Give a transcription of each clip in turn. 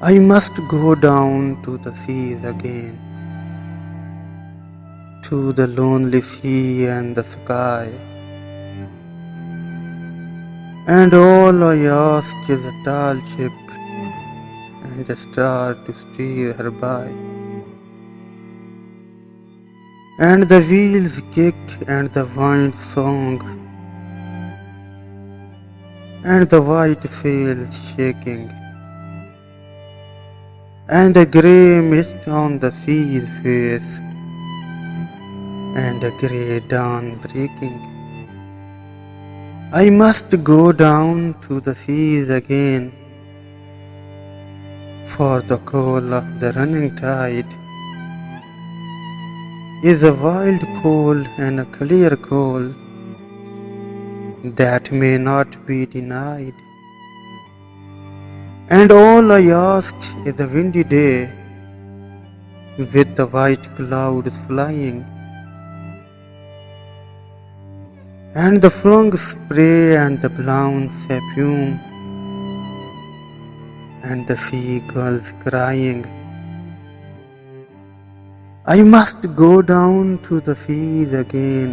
I must go down to the seas again, to the lonely sea and the sky, and all I ask is a tall ship and a star to steer her by. And the wheels kick and the wind song, and the white sails shaking, and a grey mist on the sea's face, and a grey dawn breaking. I must go down to the seas again, for the call of the running tide is a wild call and a clear call that may not be denied. And all I ask is a windy day with the white clouds flying, and the flung spray and the blown spume, and the seagulls crying. I must go down to the seas again,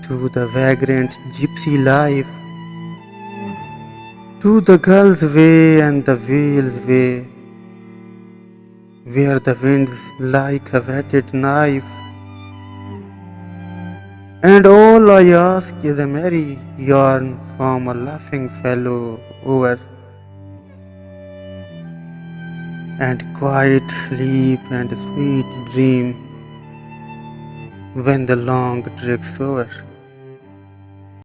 to the vagrant gypsy life, to the gull's way and the whale's way, where the wind's like a whetted knife. And all I ask is a merry yarn from a laughing fellow over, and quiet sleep and sweet dream when the long trick's over.